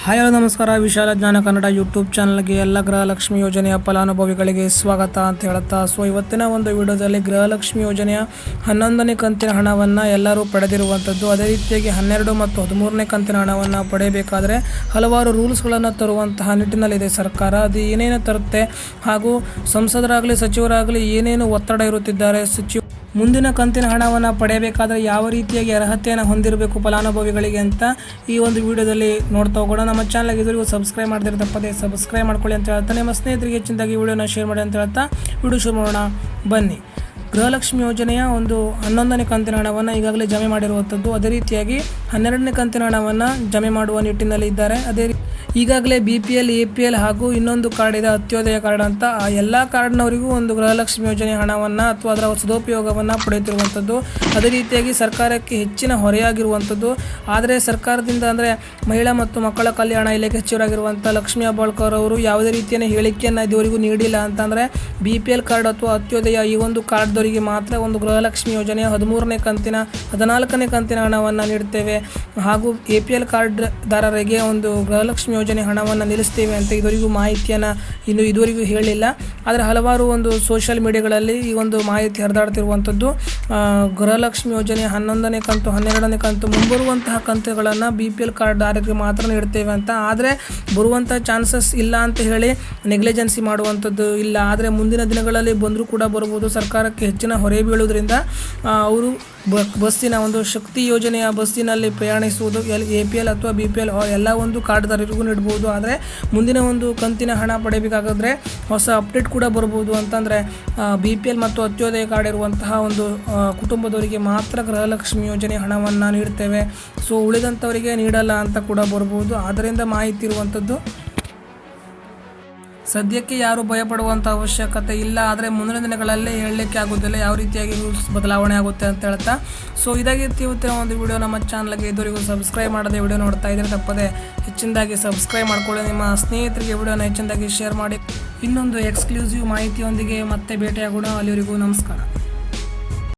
Hi ನಮಸ್ಕಾರ. ವಿಶಾಲ ಜ್ಞಾನ ಕನ್ನಡ ಯೂಟ್ಯೂಬ್ ಚಾನಲ್ಗೆ ಎಲ್ಲ ಗೃಹಲಕ್ಷ್ಮಿ ಯೋಜನೆಯ ಫಲಾನುಭವಿಗಳಿಗೆ ಸ್ವಾಗತ ಅಂತ ಹೇಳ್ತಾ, ಇವತ್ತಿನ ಒಂದು ವಿಡಿಯೋದಲ್ಲಿ ಗೃಹಲಕ್ಷ್ಮಿ ಯೋಜನೆಯ 11ನೇ ಕಂತಿನ ಹಣವನ್ನು ಎಲ್ಲರೂ ಪಡೆದಿರುವಂಥದ್ದು. ಅದೇ ರೀತಿಯಾಗಿ 12 ಮತ್ತು 13ನೇ ಕಂತಿನ ಹಣವನ್ನು ಪಡೆಯಬೇಕಾದರೆ ಹಲವಾರು ರೂಲ್ಸ್ಗಳನ್ನು ತರುವಂತಹ ನಿಟ್ಟಿನಲ್ಲಿದೆ ಸರ್ಕಾರ. ಅದು ಏನೇನು ತರುತ್ತೆ ಹಾಗೂ ಸಂಸದರಾಗಲಿ ಸಚಿವರಾಗಲಿ ಏನೇನು ಒತ್ತಡ ಇರುತ್ತಿದ್ದಾರೆ, ಮುಂದಿನ ಕಂತಿನ ಹಣವನ್ನು ಪಡೆಯಬೇಕಾದರೆ ಯಾವ ರೀತಿಯಾಗಿ ಅರ್ಹತೆಯನ್ನು ಹೊಂದಿರಬೇಕು ಫಲಾನುಭವಿಗಳಿಗೆ ಅಂತ ಈ ಒಂದು ವಿಡಿಯೋದಲ್ಲಿ ನೋಡ್ತಾ ಹೋಗೋಣ. ನಮ್ಮ ಚಾನಲ್ಗೆ ಇದುವರೆಗೂ ಸಬ್ಸ್ಕ್ರೈಬ್ ಮಾಡದಿರೋ ತಪ್ಪದೆ ಸಬ್ಸ್ಕ್ರೈಬ್ ಮಾಡ್ಕೊಳ್ಳಿ ಅಂತ ಹೇಳ್ತಾ, ನಿಮ್ಮ ಸ್ನೇಹಿತರಿಗೆ ಹೆಚ್ಚಿನದಾಗಿ ವಿಡಿಯೋನ ಶೇರ್ ಮಾಡಿ ಅಂತ ಹೇಳ್ತಾ ವಿಡಿಯೋ ಶುರು ಮಾಡೋಣ ಬನ್ನಿ. ಗೃಹಲಕ್ಷ್ಮಿ ಯೋಜನೆಯ ಒಂದು 11ನೇ ಕಂತಿನ ಹಣವನ್ನು ಈಗಾಗಲೇ ಜಮೆ ಮಾಡಿರುವಂಥದ್ದು. ಅದೇ ರೀತಿಯಾಗಿ 12ನೇ ಕಂತಿನ ಹಣವನ್ನು ಜಮೆ ಮಾಡುವ ನಿಟ್ಟಿನಲ್ಲಿ ಇದ್ದಾರೆ. ಈಗಾಗಲೇ BPL, APL ಹಾಗೂ ಇನ್ನೊಂದು ಕಾರ್ಡ್ ಇದೆ, ಅಂತ್ಯೋದಯ ಕಾರ್ಡ್ ಅಂತ. ಆ ಎಲ್ಲ ಕಾರ್ಡ್ನವರಿಗೂ ಒಂದು ಗೃಹಲಕ್ಷ್ಮಿ ಯೋಜನೆ ಹಣವನ್ನು ಅಥವಾ ಅದರ ಸದುಪಯೋಗವನ್ನು ಪಡೆಯುತ್ತಿರುವಂಥದ್ದು. ಅದೇ ರೀತಿಯಾಗಿ ಸರ್ಕಾರಕ್ಕೆ ಹೆಚ್ಚಿನ ಹೊರೆಯಾಗಿರುವಂಥದ್ದು. ಆದರೆ ಸರ್ಕಾರದಿಂದ ಅಂದರೆ ಮಹಿಳಾ ಮತ್ತು ಮಕ್ಕಳ ಕಲ್ಯಾಣ ಇಲಾಖೆ ಸಚಿವರಾಗಿರುವಂಥ ಲಕ್ಷ್ಮೀ ಹೆಬ್ಬಾಳ್ಕರ್ ಅವರು ಯಾವುದೇ ರೀತಿಯ ಹೇಳಿಕೆಯನ್ನು ಇದುವರೆಗೂ ನೀಡಿಲ್ಲ. ಅಂತಂದರೆ BPL ಕಾರ್ಡ್ ಅಥವಾ ಅಂತ್ಯೋದಯ ಈ ಒಂದು ಕಾರ್ಡ್ದವರಿಗೆ ಮಾತ್ರ ಒಂದು ಗೃಹಲಕ್ಷ್ಮಿ ಯೋಜನೆಯ 13ನೇ ಕಂತಿನ 14ನೇ ಕಂತಿನ ಹಣವನ್ನು ನೀಡುತ್ತೇವೆ ಹಾಗೂ APL ಕಾರ್ಡ್ದಾರರಿಗೆ ಒಂದು ಗೃಹಲಕ್ಷ್ಮಿ ಯೋಜನೆ ಹಣವನ್ನು ನಿಲ್ಲಿಸ್ತೇವೆ ಅಂತ ಇದುವರೆಗೂ ಮಾಹಿತಿಯನ್ನು ಇದುವರೆಗೂ ಹೇಳಿಲ್ಲ. ಆದರೆ ಹಲವಾರು ಒಂದು ಸೋಷಿಯಲ್ ಮೀಡಿಯಾಗಳಲ್ಲಿ ಈ ಒಂದು ಮಾಹಿತಿ ಹರಿದಾಡ್ತಿರುವಂಥದ್ದು. ಗೃಹಲಕ್ಷ್ಮಿ ಯೋಜನೆ 11ನೇ ಕಂತು 12ನೇ ಕಂತು ಮುಂಬರುವಂತಹ ಕಂತುಗಳನ್ನು BPL ಕಾರ್ಡ್ದಾರರಿಗೆ ಮಾತ್ರ ನೀಡ್ತೇವೆ ಅಂತ. ಆದರೆ ಬರುವಂಥ ಚಾನ್ಸಸ್ ಇಲ್ಲ ಅಂತ ಹೇಳಿ ನೆಗ್ಲಿಜೆನ್ಸಿ ಮಾಡುವಂಥದ್ದು ಇಲ್ಲ. ಆದರೆ ಮುಂದಿನ ದಿನಗಳಲ್ಲಿ ಬಂದರೂ ಕೂಡ ಬರ್ಬೋದು. ಸರ್ಕಾರಕ್ಕೆ ಹೆಚ್ಚಿನ ಹೊರೆ ಬೀಳುವುದರಿಂದ ಅವರು ಬಸ್ಸಿನ ಒಂದು ಶಕ್ತಿ ಯೋಜನೆಯ ಬಸ್ಸಿನಲ್ಲಿ ಪ್ರಯಾಣಿಸುವುದು APL ಅಥವಾ BPL ಎಲ್ಲ ಒಂದು ಕಾರ್ಡ್ದಾರರಿಗೂ ನೀಡ್ಬೋದು. ಆದರೆ ಮುಂದಿನ ಒಂದು ಕಂತಿನ ಹಣ ಪಡೆಯಬೇಕಾದ್ರೆ ಹೊಸ ಅಪ್ಡೇಟ್ ಕೂಡ ಬರ್ಬೋದು. ಅಂತಂದರೆ BPL ಮತ್ತು ಅಂತ್ಯೋದಯ ಕಾರ್ಡ್ ಇರುವಂತಹ ಒಂದು ಕುಟುಂಬದವರಿಗೆ ಮಾತ್ರ ಗೃಹಲಕ್ಷ್ಮಿ ಯೋಜನೆ ಹಣವನ್ನು ನೀಡ್ತೇವೆ, ಉಳಿದಂಥವರಿಗೆ ನೀಡಲ್ಲ ಅಂತ ಕೂಡ ಬರ್ಬೋದು. ಆದ್ದರಿಂದ ಮಾಹಿತಿ ಇರುವಂಥದ್ದು. ಸದ್ಯಕ್ಕೆ ಯಾರು ಭಯಪಡುವಂಥ ಅವಶ್ಯಕತೆ ಇಲ್ಲ. ಆದರೆ ಮುಂದಿನ ದಿನಗಳಲ್ಲಿ ಹೇಳಲಿಕ್ಕೆ ಆಗೋದಿಲ್ಲ ಯಾವ ರೀತಿಯಾಗಿ ರೂಲ್ಸ್ ಬದಲಾವಣೆ ಆಗುತ್ತೆ ಅಂತ ಹೇಳ್ತಾ. ಇದಾಗಿತ್ತು ಇವತ್ತಿನ ಒಂದು ವಿಡಿಯೋ. ನಮ್ಮ ಚಾನಲ್ಗೆ ಇದುವರೆಗೂ ಸಬ್ಸ್ಕ್ರೈಬ್ ಮಾಡದೆ ವಿಡಿಯೋ ನೋಡ್ತಾ ಇದ್ದರೆ ತಪ್ಪದೆ ಹೆಚ್ಚಿನದಾಗಿ ಸಬ್ಸ್ಕ್ರೈಬ್ ಮಾಡ್ಕೊಳ್ಳಿ. ನಿಮ್ಮ ಸ್ನೇಹಿತರಿಗೆ ವಿಡಿಯೋನ ಹೆಚ್ಚಿನದಾಗಿ ಶೇರ್ ಮಾಡಿ. ಇನ್ನೊಂದು ಎಕ್ಸ್ಕ್ಲೂಸಿವ್ ಮಾಹಿತಿಯೊಂದಿಗೆ ಮತ್ತೆ ಭೇಟಿಯಾಗೋಣ. ಅಲ್ಲಿವರೆಗೂ ನಮಸ್ಕಾರ.